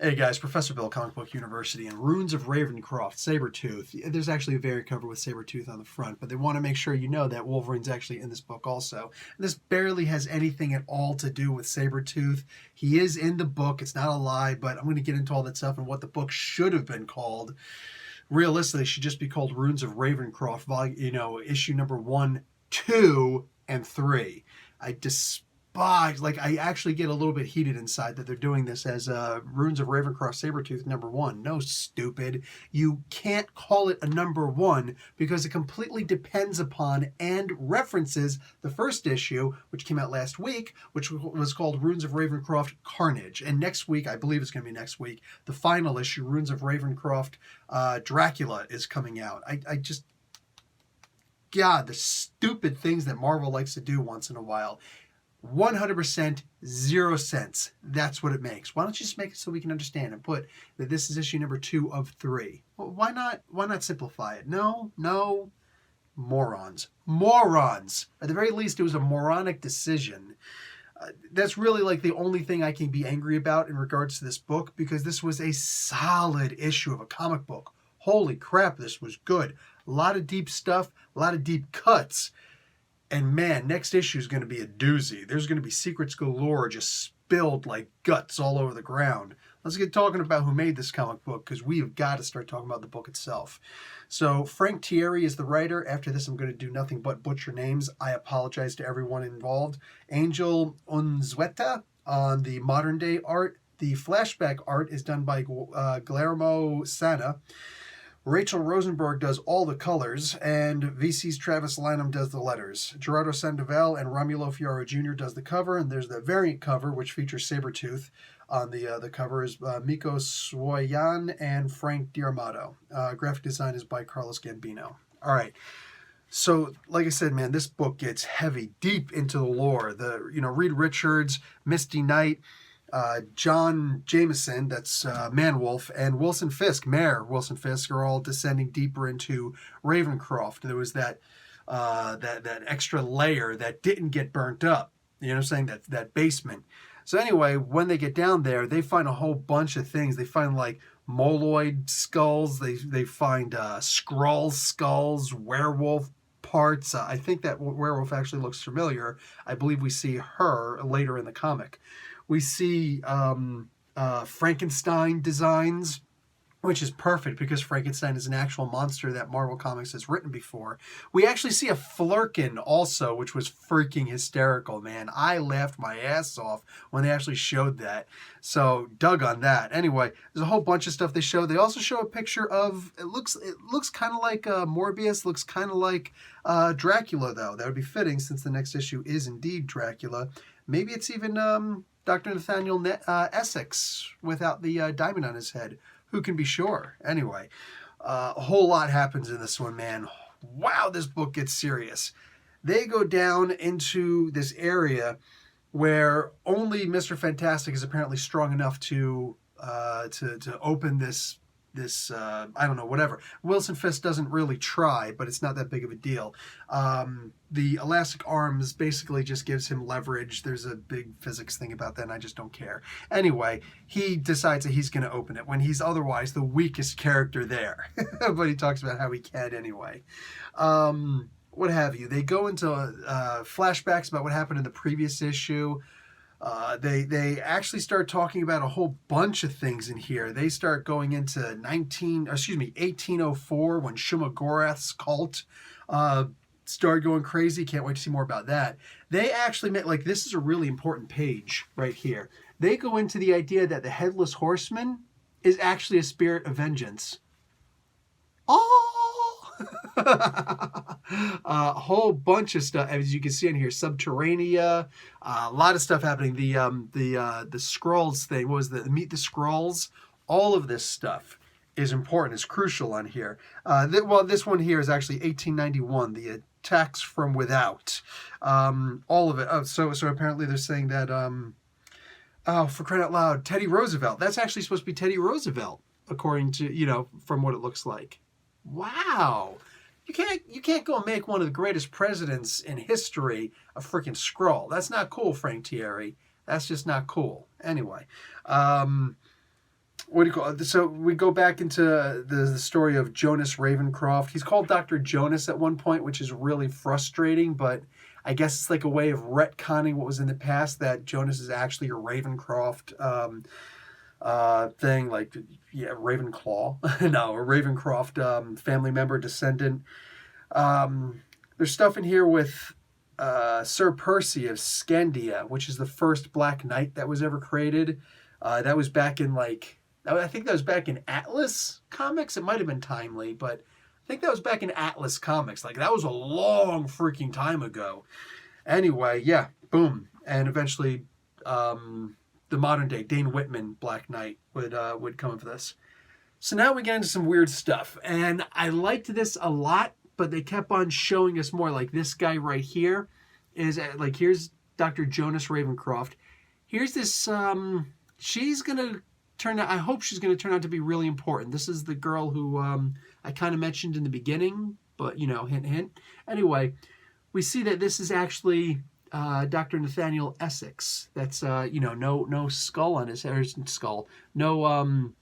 Hey guys, Professor Bill, Comic Book University, and Runes of Ravencroft, Sabretooth. There's actually a variant cover with Sabretooth on the front, but they want to make sure you know that Wolverine's actually in this book also. And this barely has anything at all to do with Sabretooth. He is in the book, it's not a lie, but I'm going to get into all that stuff and what the book should have been called. Realistically, it should just be called Runes of Ravencroft, issue number 1, 2, and 3. I despise, I actually get a little bit heated inside that they're doing this as Runes of Ravencroft Sabretooth number 1. No, stupid. You can't call it a number 1 because it completely depends upon and references the first issue, which came out last week, which was called Runes of Ravencroft Carnage. And next week, I believe it's going to be next week, the final issue, Runes of Ravencroft Dracula, is coming out. I just... God, the stupid things that Marvel likes to do once in a while. 100% 0 cents. That's what it makes. Why don't you just make it so we can understand and put that this is issue number 2 of 3? Well, why not simplify it? No. Morons. At the very least, it was a moronic decision. That's really like the only thing I can be angry about in regards to this book, because this was a solid issue of a comic book. Holy crap, this was good. A lot of deep stuff, a lot of deep cuts. And man, next issue is going to be a doozy. There's going to be secrets galore just spilled like guts all over the ground. Let's get talking about who made this comic book, because we have got to start talking about the book itself. So Frank Thierry is the writer. After this, I'm going to do nothing but butcher names. I apologize to everyone involved. Angel Unzueta on the modern day art. The flashback art is done by Guillermo Sana. Rachel Rosenberg does all the colors, and VC's Travis Lanham does the letters. Gerardo Sandoval and Romulo Fioro Jr. does the cover, and there's the variant cover, which features Sabretooth. On the cover is Miko Swoyan and Frank D'Armato. Graphic design is by Carlos Gambino. All right. So, like I said, man, this book gets heavy, deep into the lore. Reed Richards, Misty Knight, John Jameson, that's Manwolf, and Wilson Fisk, Mayor Wilson Fisk, are all descending deeper into Ravencroft. There was that extra layer that didn't get burnt up. You know what I'm saying? That basement. So anyway, when they get down there, they find a whole bunch of things. They find like moloid skulls. They find Skrull skulls, werewolf parts. I think that werewolf actually looks familiar. I believe we see her later in the comic. We see Frankenstein designs, which is perfect because Frankenstein is an actual monster that Marvel Comics has written before. We actually see a Flurkin also, which was freaking hysterical, man. I laughed my ass off when they actually showed that. So, dug on that. Anyway, there's a whole bunch of stuff they show. They also show a picture of, it looks kind of like Morbius, looks kind of like Dracula, though. That would be fitting since the next issue is indeed Dracula. Maybe it's even Dr. Nathaniel Essex without the diamond on his head. Who can be sure? Anyway, a whole lot happens in this one, man. Wow, this book gets serious. They go down into this area where only Mr. Fantastic is apparently strong enough to open this I don't know, whatever. Wilson Fisk doesn't really try, but it's not that big of a deal. The elastic arms basically just gives him leverage. There's a big physics thing about that, and I just don't care. Anyway, he decides that he's going to open it when he's otherwise the weakest character there. But he talks about how he can anyway. What have you. They go into flashbacks about what happened in the previous issue. They actually start talking about a whole bunch of things in here. They start going into 1804 when Shumagorath's cult started going crazy. Can't wait to see more about that. They actually make, this is a really important page right here. They go into the idea that the Headless Horseman is actually a spirit of vengeance. Oh! A whole bunch of stuff, as you can see in here. Subterranea, a lot of stuff happening. The Skrulls thing, what was the Meet the Skrulls? All of this stuff is important, is crucial on here. This one here is actually 1891, the attacks from without. All of it. Oh, so apparently they're saying that, for crying out loud, Teddy Roosevelt. That's actually supposed to be Teddy Roosevelt, according to, from what it looks like. Wow. You can't go and make one of the greatest presidents in history a freaking Skrull. That's not cool, Frank Thierry. That's just not cool. Anyway, what do you call it? So we go back into the story of Jonas Ravencroft. He's called Dr. Jonas at one point, which is really frustrating, but I guess it's like a way of retconning what was in the past, that Jonas is actually a Ravencroft thing, like, yeah, Ravenclaw. No, a Ravencroft family member, descendant. There's stuff in here with Sir Percy of Scandia, which is the first Black Knight that was ever created. That was back in, like, I think that was back in Atlas Comics. It might have been Timely, but I think that was back in Atlas Comics. Like, that was a long freaking time ago. Anyway, yeah, boom. And eventually, the modern day Dane Whitman Black Knight would come of this. So now we get into some weird stuff. And I liked this a lot, but they kept on showing us more. Like, this guy right here is, like, here's Dr. Jonas Ravencroft. Here's this, she's going to turn out, I hope she's going to turn out to be really important. This is the girl who I kind of mentioned in the beginning, but, you know, hint, hint. Anyway, we see that this is actually Dr. Nathaniel Essex. That's, you know, no skull on his head, no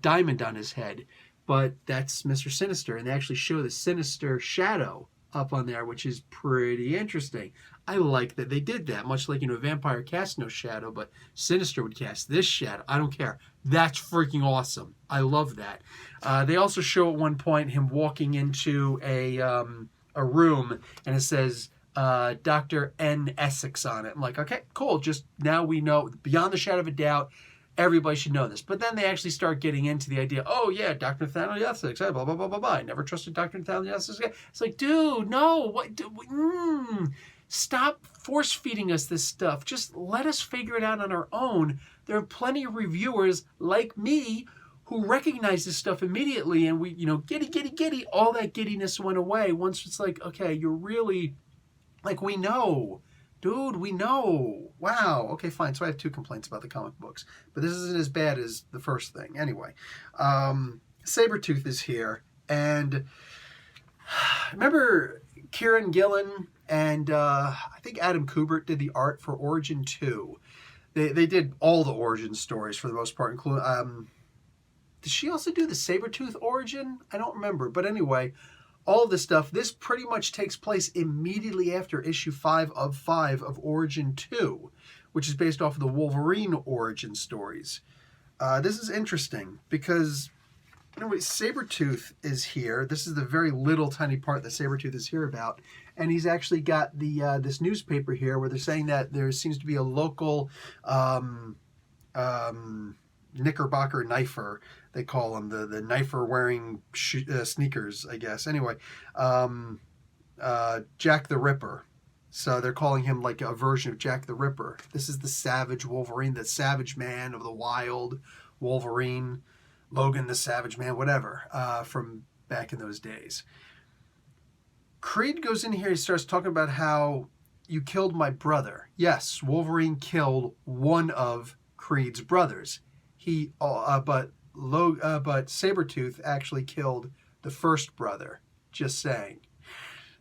diamond on his head, but that's Mr. Sinister, and they actually show the Sinister shadow up on there, which is pretty interesting. I like that they did that, much like, you know, Vampire casts no shadow, but Sinister would cast this shadow. I don't care. That's freaking awesome. I love that. They also show at one point him walking into a room, and it says Dr. N. Essex on it. I'm like, okay, cool. Just now we know, beyond the shadow of a doubt, everybody should know this. But then they actually start getting into the idea, oh, yeah, Dr. Nathaniel Essex, blah, blah, blah, blah, blah. I never trusted Dr. Nathaniel Essex. It's like, dude, no. What? Stop force-feeding us this stuff. Just let us figure it out on our own. There are plenty of reviewers like me who recognize this stuff immediately, and we, you know, giddy, all that giddiness went away once it's like, okay, you're really, like, we know. Dude, we know. Wow. Okay, fine. So I have two complaints about the comic books, but this isn't as bad as the first thing. Anyway, Sabretooth is here, and remember Kieran Gillen and I think Adam Kubert did the art for Origin 2. They did all the Origin stories for the most part, including, did she also do the Sabretooth origin? I don't remember, but anyway, all of this stuff, this pretty much takes place immediately after issue 5 of Origin 2, which is based off of the Wolverine origin stories. This is interesting because, anyway, Sabretooth is here. This is the very little tiny part that Sabretooth is here about. And he's actually got the this newspaper here where they're saying that there seems to be a local Knickerbocker knifer, they call him, the knifer wearing sneakers, I guess. Anyway, Jack the Ripper. So they're calling him like a version of Jack the Ripper. This is the Savage Wolverine, the Savage Man of the Wild Wolverine, Logan the Savage Man, whatever, from back in those days. Creed goes in here, he starts talking about how you killed my brother. Yes, Wolverine killed one of Creed's brothers. But Sabretooth actually killed the first brother. Just saying.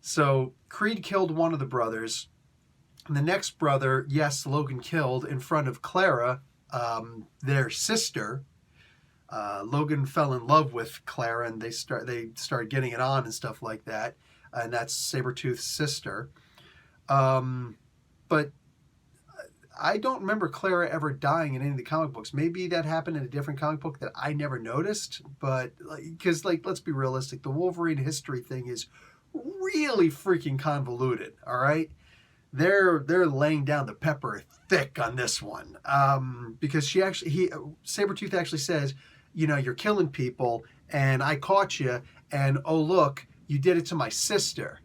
So Creed killed one of the brothers. And the next brother, yes, Logan killed in front of Clara, their sister. Logan fell in love with Clara, and they started getting it on and stuff like that. And that's Sabretooth's sister. But I don't remember Clara ever dying in any of the comic books. Maybe that happened in a different comic book that I never noticed. But, because, like, let's be realistic. The Wolverine history thing is really freaking convoluted, all right? They're laying down the pepper thick on this one. Because Sabretooth actually says, you know, you're killing people, and I caught you, and oh, look, you did it to my sister.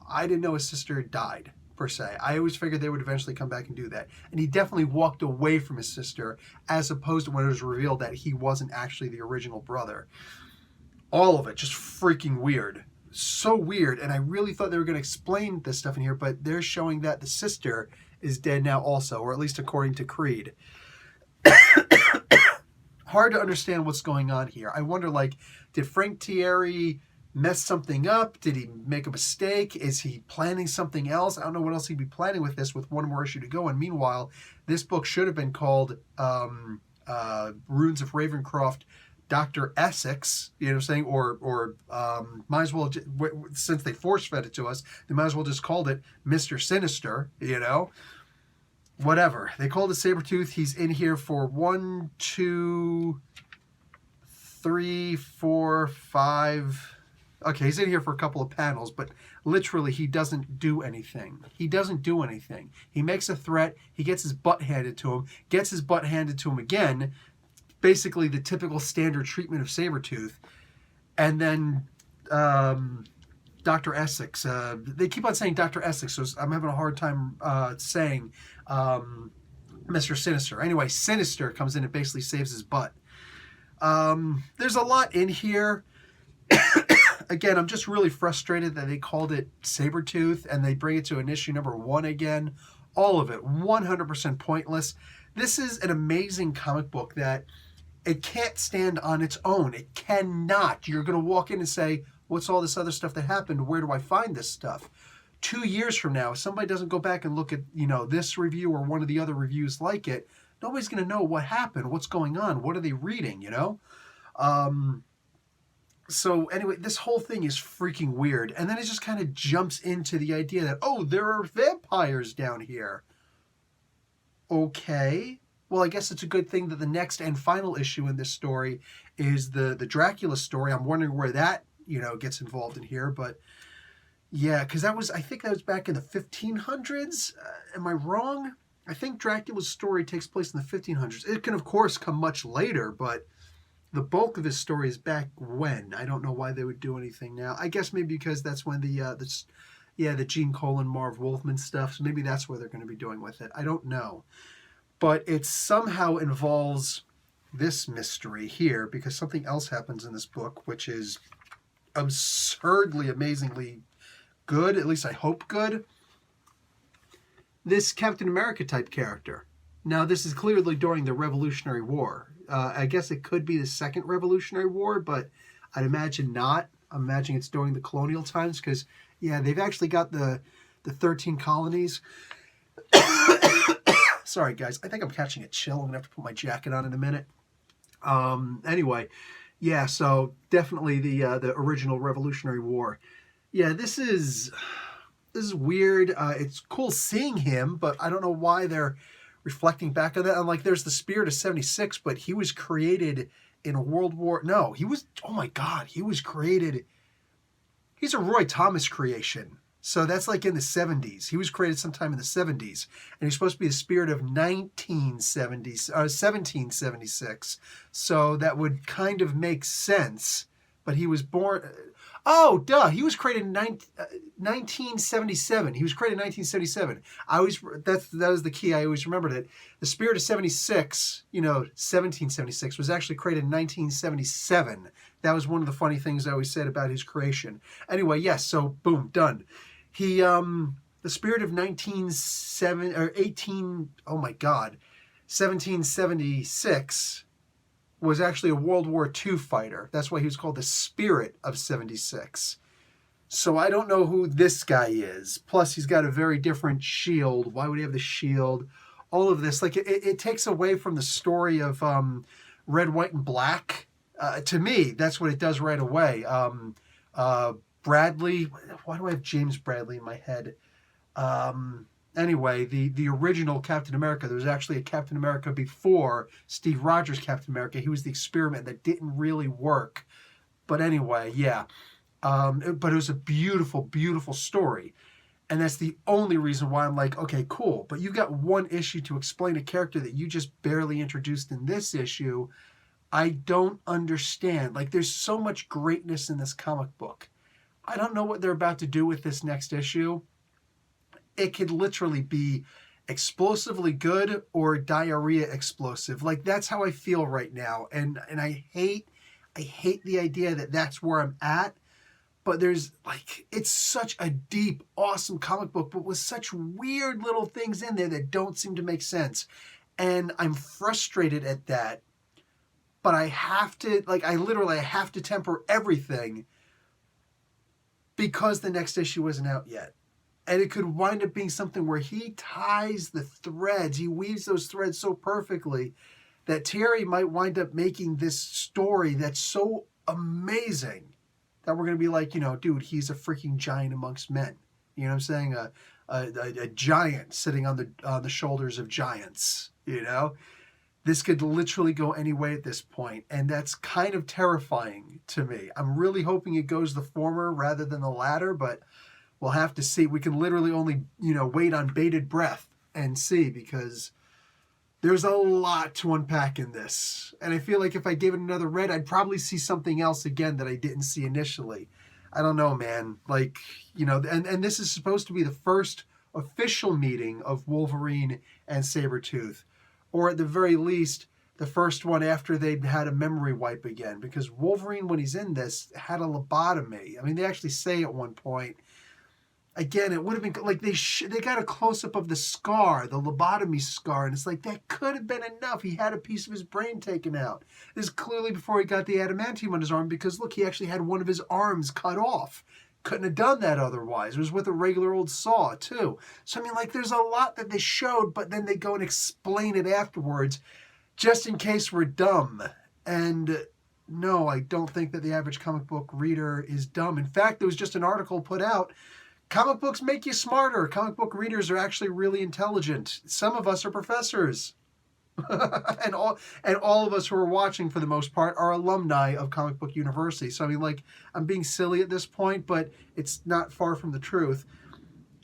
I didn't know his sister died, per se. I always figured they would eventually come back and do that. And he definitely walked away from his sister, as opposed to when it was revealed that he wasn't actually the original brother. All of it, just freaking weird. So weird. And I really thought they were going to explain this stuff in here, but they're showing that the sister is dead now also, or at least according to Creed. Hard to understand what's going on here. I wonder, like, did Frank Thierry mess something up? Did he make a mistake? Is he planning something else? I don't know what else he'd be planning with this, with one more issue to go. And meanwhile, this book should have been called Runes of Ravencroft, Dr. Essex, you know what I'm saying? Or might as well, since they force-fed it to us, they might as well just called it Mr. Sinister, you know? Whatever. They called it Sabretooth. He's in here for 1, 2, 3, 4, 5... Okay, he's in here for a couple of panels, but literally he doesn't do anything. He doesn't do anything. He makes a threat, he gets his butt handed to him, gets his butt handed to him again, basically the typical standard treatment of Sabretooth. And then Dr. Essex, they keep on saying Dr. Essex, so I'm having a hard time saying Mr. Sinister. Anyway, Sinister comes in and basically saves his butt. There's a lot in here. Again, I'm just really frustrated that they called it Sabretooth and they bring it to an issue number 1 again. All of it, 100% pointless. This is an amazing comic book that it can't stand on its own. It cannot. You're going to walk in and say, what's all this other stuff that happened? Where do I find this stuff? 2 years from now, if somebody doesn't go back and look at, you know, this review or one of the other reviews like it, nobody's going to know what happened, what's going on, what are they reading, you know? So anyway, this whole thing is freaking weird. And then it just kind of jumps into the idea that, oh, there are vampires down here. Okay. Well, I guess it's a good thing that the next and final issue in this story is the Dracula story. I'm wondering where that, you know, gets involved in here. But yeah, because I think that was back in the 1500s. Am I wrong? I think Dracula's story takes place in the 1500s. It can, of course, come much later, but the bulk of his story is back when. I don't know why they would do anything now. I guess maybe because that's when the Gene Colan, Marv Wolfman stuff. So maybe that's what they're going to be doing with it. I don't know. But it somehow involves this mystery here because something else happens in this book, which is absurdly, amazingly good. At least I hope good. This Captain America type character. Now, this is clearly during the Revolutionary War. I guess it could be the Second Revolutionary War, but I'd imagine not. I'm imagining it's during the colonial times because, yeah, they've actually got the 13 colonies. Sorry, guys. I think I'm catching a chill. I'm going to have to put my jacket on in a minute. Anyway, yeah, so definitely the original Revolutionary War. Yeah, this is weird. It's cool seeing him, but I don't know why they're reflecting back on that. I'm like, there's the Spirit of 76, but he was created in World War... No, he was... Oh my God, he was created... He's a Roy Thomas creation. So that's like in the 70s. He was created sometime in the 70s. And he's supposed to be the Spirit of 1776. So that would kind of make sense. But he was born... Oh, duh. He was created in 1977. He was created in 1977. That was the key. I always remembered it. The Spirit of 76, 1776, was actually created in 1977. That was one of the funny things I always said about his creation. Anyway, yes, so boom, done. He, the Spirit of 1776 was actually a World War II fighter. That's why he was called the Spirit of 76. So I don't know who this guy is. Plus, he's got a very different shield. Why would he have the shield? All of this, like, it takes away from the story of Red, White, and Black. To me, that's what it does right away. Bradley, why do I have James Bradley in my head? Anyway, the original Captain America, there was actually a Captain America before Steve Rogers' Captain America. He was the experiment that didn't really work. But anyway, yeah. But it was a beautiful, beautiful story. And that's the only reason why I'm like, okay, cool. But you've got one issue to explain a character that you just barely introduced in this issue. I don't understand. Like, there's so much greatness in this comic book. I don't know what they're about to do with this next issue. It could literally be explosively good or diarrhea explosive. Like, that's how I feel right now. And I hate the idea that that's where I'm at. But there's, like, it's such a deep, awesome comic book, but with such weird little things in there that don't seem to make sense. And I'm frustrated at that. But I have to, like, I have to temper everything because the next issue isn't out yet. And it could wind up being something where he ties the threads, he weaves those threads so perfectly that Terry might wind up making this story that's so amazing that we're going to be like, dude, he's a freaking giant amongst men. You know what I'm saying? A giant sitting on the shoulders of giants, This could literally go any way at this point, and that's kind of terrifying to me. I'm really hoping it goes the former rather than the latter, but we'll have to see. We can literally only, wait on bated breath and see, because there's a lot to unpack in this. And I feel like if I gave it another read, I'd probably see something else again that I didn't see initially. I don't know, man. And this is supposed to be the first official meeting of Wolverine and Sabretooth. Or at the very least, the first one after they'd had a memory wipe again. Because Wolverine, when he's in this, had a lobotomy. I mean, they actually say at one point, again, it would have been like they got a close-up of the scar, the lobotomy scar, and it's like, that could have been enough. He had a piece of his brain taken out. This is clearly before he got the adamantium on his arm, because look, he actually had one of his arms cut off. Couldn't have done that otherwise. It was with a regular old saw, too. So, I mean, there's a lot that they showed, but then they go and explain it afterwards, just in case we're dumb. And no, I don't think that the average comic book reader is dumb. In fact, there was just an article put out, comic books make you smarter. Comic book readers are actually really intelligent. Some of us are professors. and all of us who are watching, for the most part, are alumni of Comic Book University. So, I mean, I'm being silly at this point, but it's not far from the truth.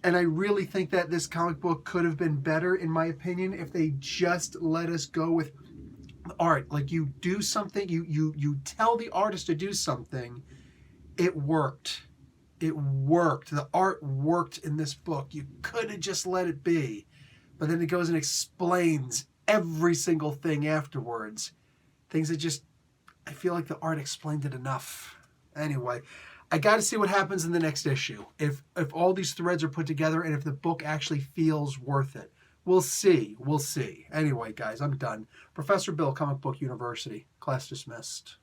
And I really think that this comic book could have been better, in my opinion, if they just let us go with art. You do something, you tell the artist to do something. It worked. It worked. The art worked in this book. You could have just let it be. But then it goes and explains every single thing afterwards. Things that I feel like the art explained it enough. Anyway, I got to see what happens in the next issue. If all these threads are put together and if the book actually feels worth it. We'll see. We'll see. Anyway, guys, I'm done. Professor Bill, Comic Book University. Class dismissed.